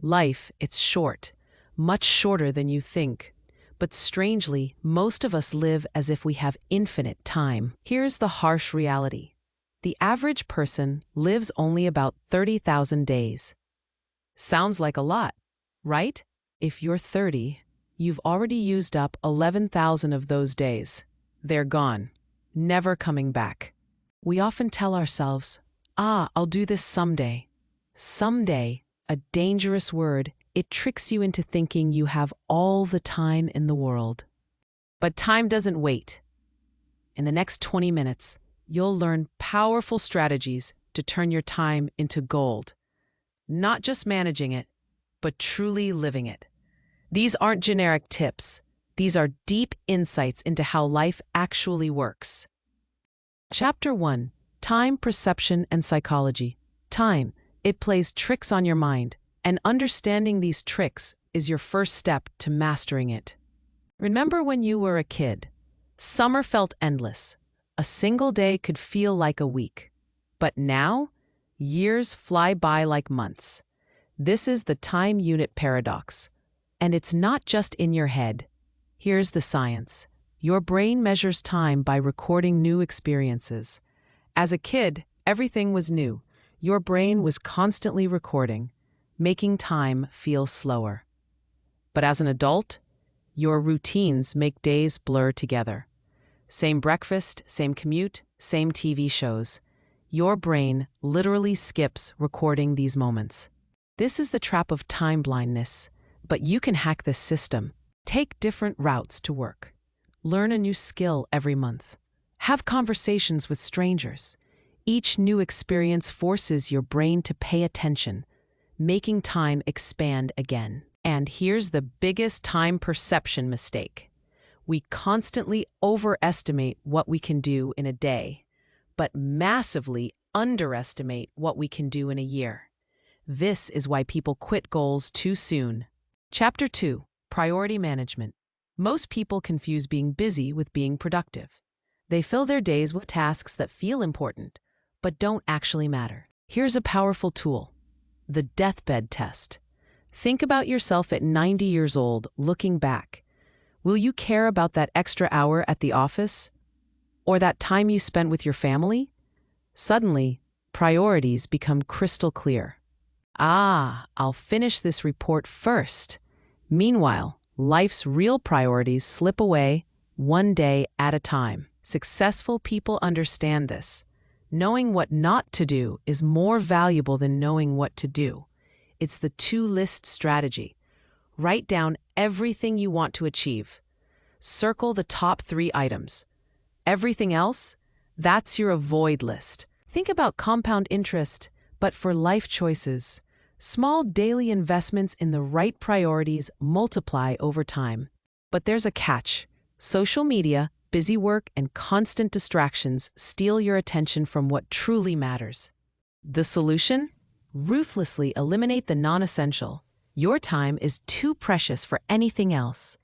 Life, it's short, much shorter than you think. But strangely, most of us live as if we have infinite time. Here's the harsh reality. The average person lives only about 30,000 days. Sounds like a lot, right? If you're 30, you've already used up 11,000 of those days. They're gone, never coming back. We often tell ourselves, I'll do this someday. Someday, a dangerous word. It tricks you into thinking you have all the time in the world. But time doesn't wait. In the next 20 minutes, you'll learn powerful strategies to turn your time into gold. Not just managing it, but truly living it. These aren't generic tips. These are deep insights into how life actually works. Chapter 1. Time, Perception, and Psychology. Time. It plays tricks on your mind, and understanding these tricks is your first step to mastering it. Remember when you were a kid? Summer felt endless. A single day could feel like a week. But now, years fly by like months. This is the time unit paradox. And it's not just in your head. Here's the science. Your brain measures time by recording new experiences. As a kid, everything was new. Your brain was constantly recording, making time feel slower. But as an adult, your routines make days blur together. Same breakfast, same commute, same TV shows. Your brain literally skips recording these moments. This is the trap of time blindness, but you can hack this system. Take different routes to work. Learn a new skill every month. Have conversations with strangers. Each new experience forces your brain to pay attention, making time expand again. And here's the biggest time perception mistake. We constantly overestimate what we can do in a day, but massively underestimate what we can do in a year. This is why people quit goals too soon. Chapter 2. Priority Management. Most people confuse being busy with being productive. They fill their days with tasks that feel important, but don't actually matter. Here's a powerful tool. The deathbed test. Think about yourself at 90 years old, looking back. Will you care about that extra hour at the office? Or that time you spent with your family? Suddenly, priorities become crystal clear. I'll finish this report first. Meanwhile, life's real priorities slip away one day at a time. Successful people understand this. Knowing what not to do is more valuable than knowing what to do. It's the two-list strategy. Write down everything you want to achieve. Circle the top 3 items. Everything else, that's your avoid list. Think about compound interest, but for life choices. Small daily investments in the right priorities multiply over time. But there's a catch. Social media, busy work, and constant distractions steal your attention from what truly matters. The solution? Ruthlessly eliminate the non-essential. Your time is too precious for anything else.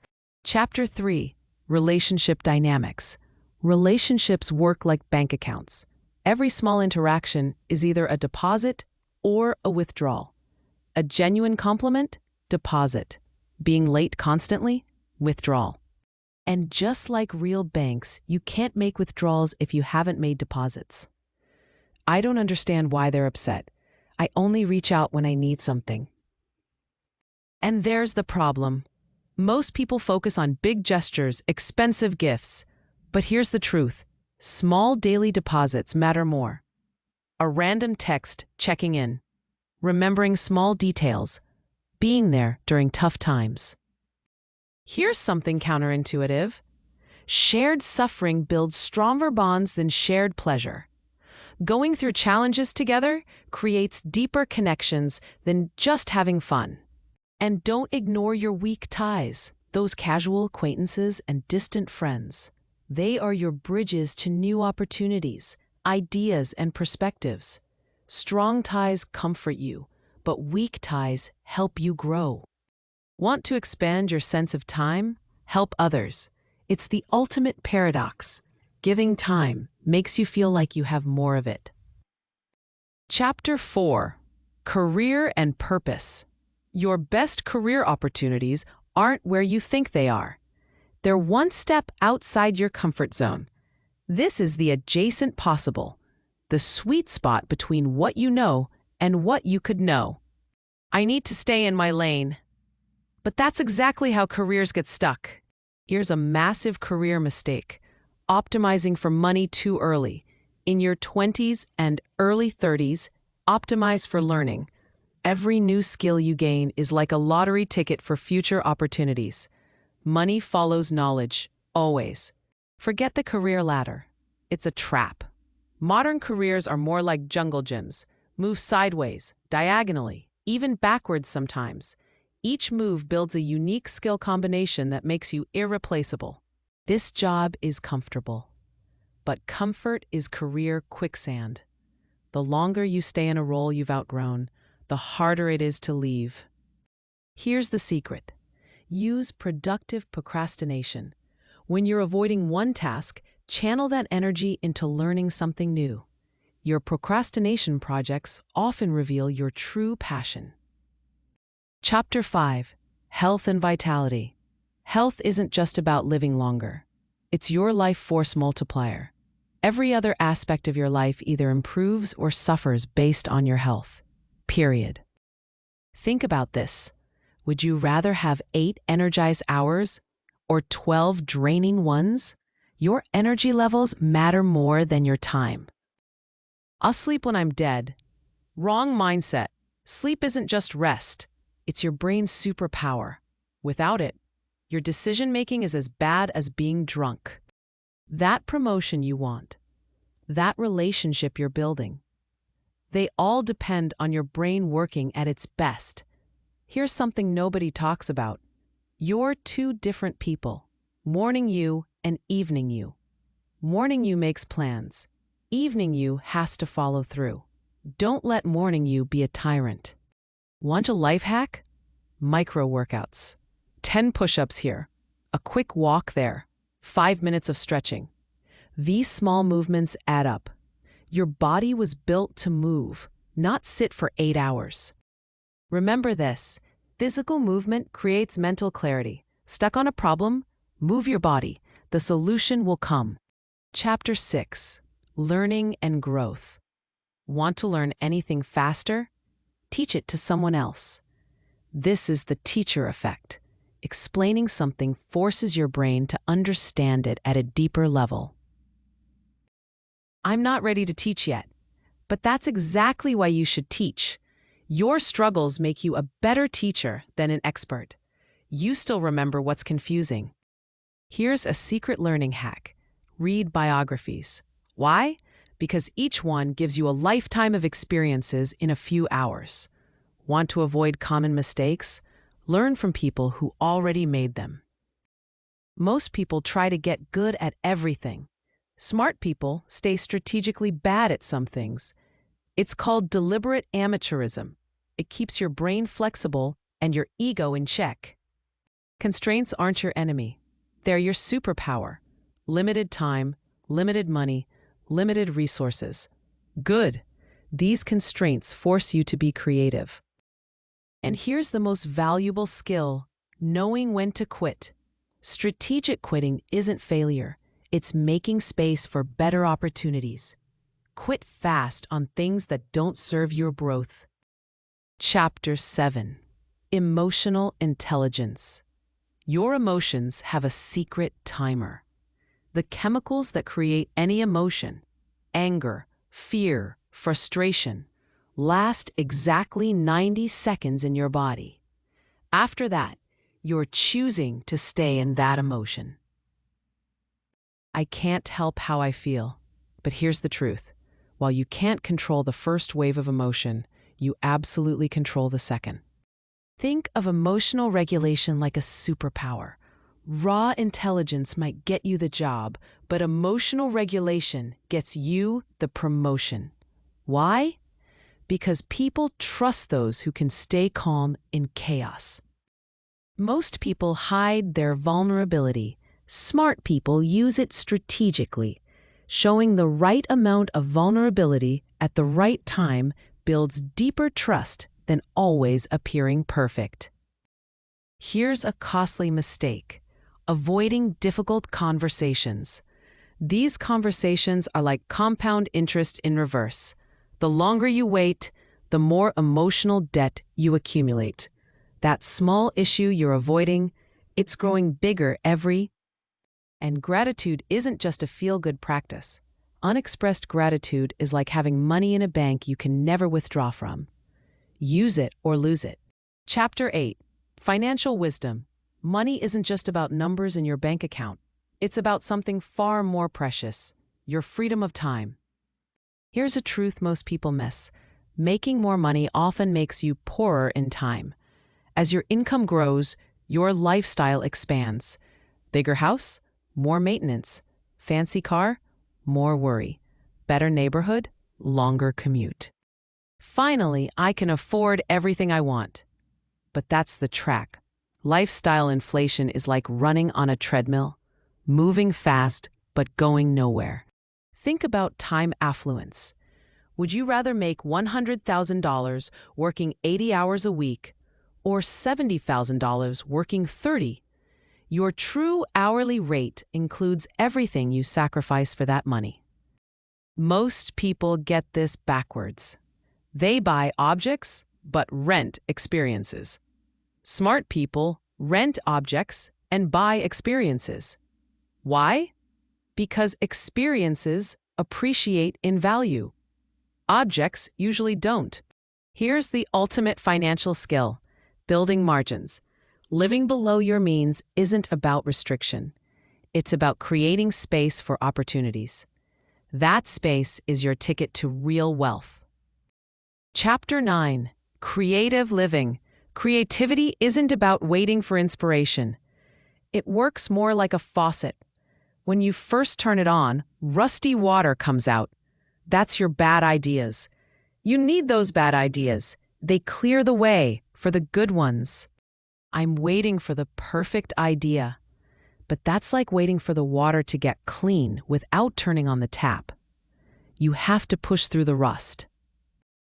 Chapter 3. Relationship Dynamics. Relationships work like bank accounts. Every small interaction is either a deposit or a withdrawal. A genuine compliment? Deposit. Being late constantly? Withdrawal. And just like real banks, you can't make withdrawals if you haven't made deposits. I don't understand why they're upset. I only reach out when I need something. And there's the problem. Most people focus on big gestures, expensive gifts. But here's the truth. Small daily deposits matter more. A random text checking in. Remembering small details. Being there during tough times. Here's something counterintuitive. Shared suffering builds stronger bonds than shared pleasure. Going through challenges together creates deeper connections than just having fun. And don't ignore your weak ties, those casual acquaintances and distant friends. They are your bridges to new opportunities, ideas, and perspectives. Strong ties comfort you, but weak ties help you grow. Want to expand your sense of time? Help others. It's the ultimate paradox. Giving time makes you feel like you have more of it. Chapter 4. Career and Purpose. Your best career opportunities aren't where you think they are. They're one step outside your comfort zone. This is the adjacent possible, the sweet spot between what you know and what you could know. I need to stay in my lane. But that's exactly how careers get stuck. Here's a massive career mistake: optimizing for money too early. In your 20s and early 30s, optimize for learning. Every new skill you gain is like a lottery ticket for future opportunities. Money follows knowledge, always. Forget the career ladder. It's a trap. Modern careers are more like jungle gyms. Move sideways, diagonally, even backwards sometimes. Each move builds a unique skill combination that makes you irreplaceable. This job is comfortable, but comfort is career quicksand. The longer you stay in a role you've outgrown, the harder it is to leave. Here's the secret. Use productive procrastination. When you're avoiding one task, channel that energy into learning something new. Your procrastination projects often reveal your true passion. Chapter 5: Health and Vitality. Health isn't just about living longer. It's your life force multiplier. Every other aspect of your life either improves or suffers based on your health. Period. Think about this. Would you rather have 8 energized hours or 12 draining ones? Your energy levels matter more than your time. I'll sleep when I'm dead. Wrong mindset. Sleep isn't just rest. It's your brain's superpower. Without it, your decision-making is as bad as being drunk. That promotion you want, that relationship you're building, they all depend on your brain working at its best. Here's something nobody talks about. You're two different people, morning you and evening you. Morning you makes plans. Evening you has to follow through. Don't let morning you be a tyrant. Want a life hack? Micro workouts. 10 push-ups here, a quick walk there, 5 minutes of stretching. These small movements add up. Your body was built to move, not sit for 8 hours. Remember this: physical movement creates mental clarity. Stuck on a problem? Move your body. The solution will come. Chapter 6: Learning and Growth. Want to learn anything faster? Teach it to someone else. This is the teacher effect. Explaining something forces your brain to understand it at a deeper level. I'm not ready to teach yet, but that's exactly why you should teach. Your struggles make you a better teacher than an expert. You still remember what's confusing. Here's a secret learning hack. Read biographies. Why? Because each one gives you a lifetime of experiences in a few hours. Want to avoid common mistakes? Learn from people who already made them. Most people try to get good at everything. Smart people stay strategically bad at some things. It's called deliberate amateurism. It keeps your brain flexible and your ego in check. Constraints aren't your enemy. They're your superpower. Limited time, limited money, limited resources. Good. These constraints force you to be creative. And here's the most valuable skill: knowing when to quit. Strategic quitting isn't failure. It's making space for better opportunities. Quit fast on things that don't serve your growth. Chapter 7: Emotional Intelligence. Your emotions have a secret timer. The chemicals that create any emotion, anger, fear, frustration, last exactly 90 seconds in your body. After that, you're choosing to stay in that emotion. I can't help how I feel, but here's the truth. While you can't control the first wave of emotion, you absolutely control the second. Think of emotional regulation like a superpower. Raw intelligence might get you the job, but emotional regulation gets you the promotion. Why? Because people trust those who can stay calm in chaos. Most people hide their vulnerability. Smart people use it strategically. Showing the right amount of vulnerability at the right time builds deeper trust than always appearing perfect. Here's a costly mistake: avoiding difficult conversations. These conversations are like compound interest in reverse. The longer you wait, the more emotional debt you accumulate. That small issue you're avoiding, it's growing bigger And gratitude isn't just a feel-good practice. Unexpressed gratitude is like having money in a bank you can never withdraw from. Use it or lose it. Chapter 8. Financial Wisdom. Money isn't just about numbers in your bank account. It's about something far more precious: your freedom of time. Here's a truth most people miss: making more money often makes you poorer in time. As your income grows, your lifestyle expands. Bigger house? More maintenance. Fancy car? More worry. Better neighborhood? Longer commute. Finally, I can afford everything I want. But that's the track. Lifestyle inflation is like running on a treadmill, moving fast but going nowhere. Think about time affluence. Would you rather make $100,000 working 80 hours a week or $70,000 working 30? Your true hourly rate includes everything you sacrifice for that money. Most people get this backwards. They buy objects but rent experiences. Smart people rent objects and buy experiences. Why? Because experiences appreciate in value. Objects usually don't. Here's the ultimate financial skill: building margins. Living below your means isn't about restriction. It's about creating space for opportunities. That space is your ticket to real wealth. Chapter 9. Creative Living. Creativity isn't about waiting for inspiration. It works more like a faucet. When you first turn it on, rusty water comes out. That's your bad ideas. You need those bad ideas. They clear the way for the good ones. I'm waiting for the perfect idea. But that's like waiting for the water to get clean without turning on the tap. You have to push through the rust.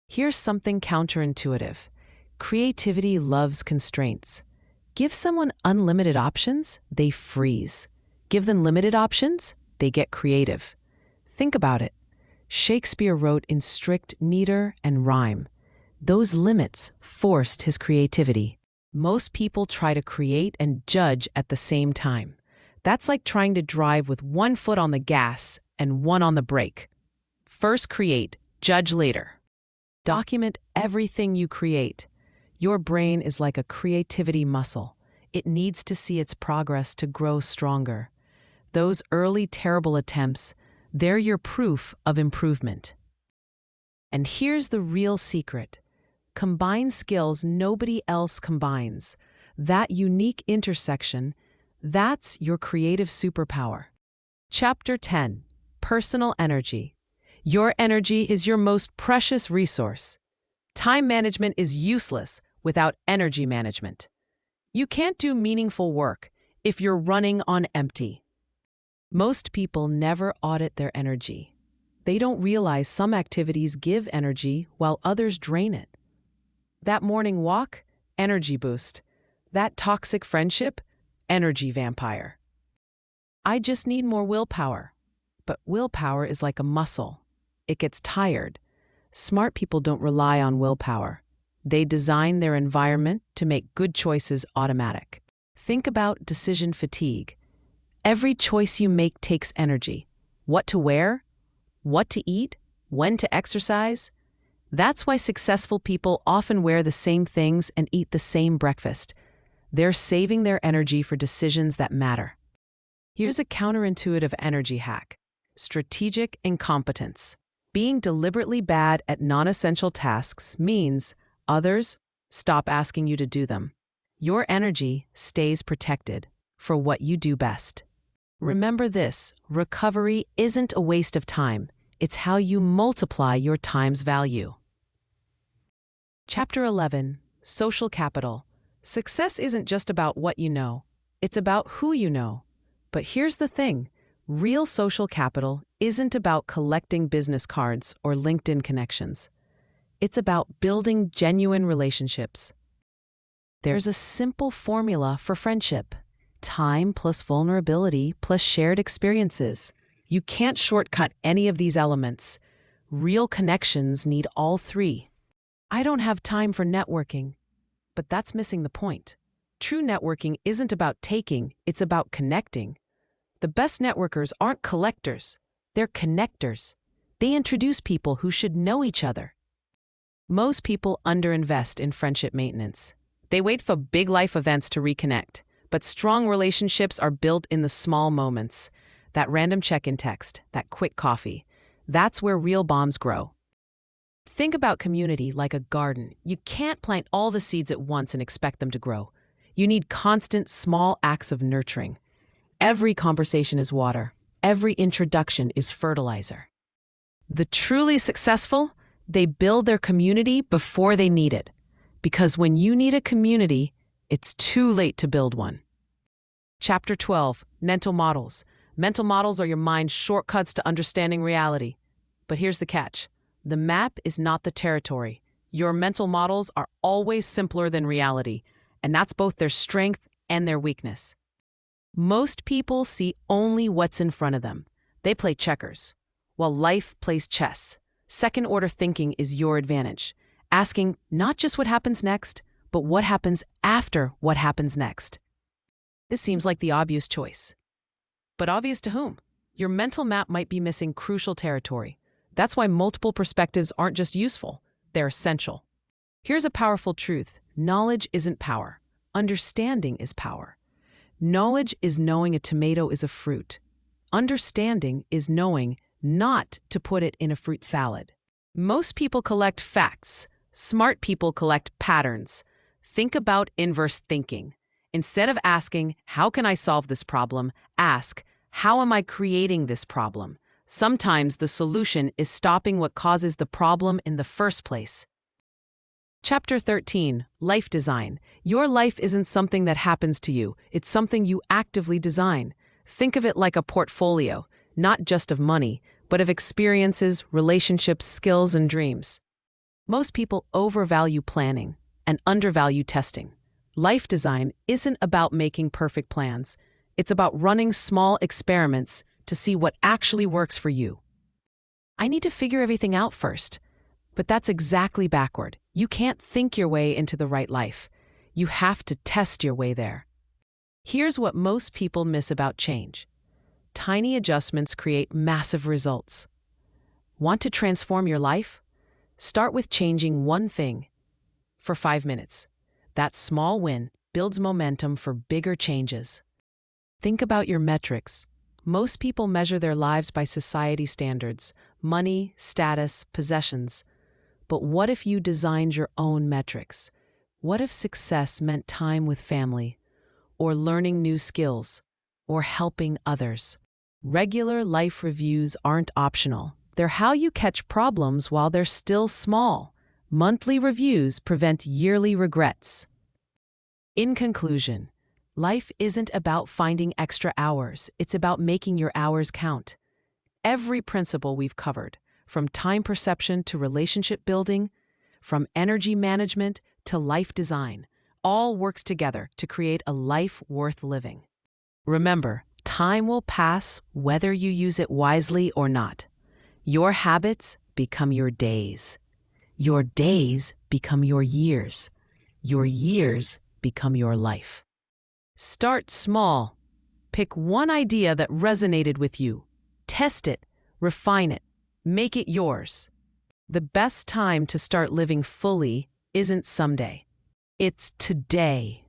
Here's something counterintuitive. Creativity loves constraints. Give someone unlimited options, they freeze. Give them limited options, they get creative. Think about it. Shakespeare wrote in strict meter and rhyme. Those limits forced his creativity. Most people try to create and judge at the same time. That's like trying to drive with one foot on the gas and one on the brake. First create, judge later. Document everything you create. Your brain is like a creativity muscle. It needs to see its progress to grow stronger. Those early terrible attempts, they're your proof of improvement. And here's the real secret. Combine skills nobody else combines. That unique intersection, that's your creative superpower. Chapter 10. Personal Energy. Your energy is your most precious resource. Time management is useless without energy management. You can't do meaningful work if you're running on empty. Most people never audit their energy. They don't realize some activities give energy while others drain it. That morning walk, energy boost. That toxic friendship, energy vampire. I just need more willpower. But willpower is like a muscle. It gets tired. Smart people don't rely on willpower. They design their environment to make good choices automatic. Think about decision fatigue. Every choice you make takes energy. What to wear? What to eat? When to exercise? That's why successful people often wear the same things and eat the same breakfast. They're saving their energy for decisions that matter. Here's a counterintuitive energy hack: strategic incompetence. Being deliberately bad at non-essential tasks means others stop asking you to do them. Your energy stays protected for what you do best. Remember this: recovery isn't a waste of time. It's how you multiply your time's value. Chapter 11. Social Capital. Success isn't just about what you know. It's about who you know. But here's the thing. Real social capital isn't about collecting business cards or LinkedIn connections. It's about building genuine relationships. There's a simple formula for friendship: time plus vulnerability plus shared experiences. You can't shortcut any of these elements. Real connections need all three. I don't have time for networking, but that's missing the point. True networking isn't about taking, it's about connecting. The best networkers aren't collectors, they're connectors. They introduce people who should know each other. Most people underinvest in friendship maintenance. They wait for big life events to reconnect, but strong relationships are built in the small moments. That random check-in text, that quick coffee. That's where real bonds grow. Think about community like a garden. You can't plant all the seeds at once and expect them to grow. You need constant, small acts of nurturing. Every conversation is water. Every introduction is fertilizer. The truly successful, they build their community before they need it. Because when you need a community, it's too late to build one. Chapter 12, Mental Models. Mental models are your mind's shortcuts to understanding reality. But here's the catch. The map is not the territory. Your mental models are always simpler than reality, and that's both their strength and their weakness. Most people see only what's in front of them. They play checkers, while life plays chess. Second-order thinking is your advantage, asking not just what happens next, but what happens after what happens next. This seems like the obvious choice. But obvious to whom? Your mental map might be missing crucial territory. That's why multiple perspectives aren't just useful, they're essential. Here's a powerful truth. Knowledge isn't power. Understanding is power. Knowledge is knowing a tomato is a fruit. Understanding is knowing not to put it in a fruit salad. Most people collect facts. Smart people collect patterns. Think about inverse thinking. Instead of asking, how can I solve this problem? Ask, how am I creating this problem? Sometimes the solution is stopping what causes the problem in the first place. Chapter 13, Life Design. Your life isn't something that happens to you. It's something you actively design. Think of it like a portfolio, not just of money, but of experiences, relationships, skills, and dreams. Most people overvalue planning and undervalue testing. Life design isn't about making perfect plans. It's about running small experiments to see what actually works for you. I need to figure everything out first. But that's exactly backward. You can't think your way into the right life. You have to test your way there. Here's what most people miss about change. Tiny adjustments create massive results. Want to transform your life? Start with changing one thing for 5 minutes. That small win builds momentum for bigger changes. Think about your metrics. Most people measure their lives by society standards, money, status, possessions. But what if you designed your own metrics? What if success meant time with family, or learning new skills, or helping others? Regular life reviews aren't optional. They're how you catch problems while they're still small. Monthly reviews prevent yearly regrets. In conclusion, life isn't about finding extra hours. It's about making your hours count. Every principle we've covered, from time perception to relationship building, from energy management to life design, all works together to create a life worth living. Remember, time will pass whether you use it wisely or not. Your habits become your days. Your days become your years. Your years become your life. Start small. Pick one idea that resonated with you. Test it, refine it, make it yours. The best time to start living fully isn't someday. It's today.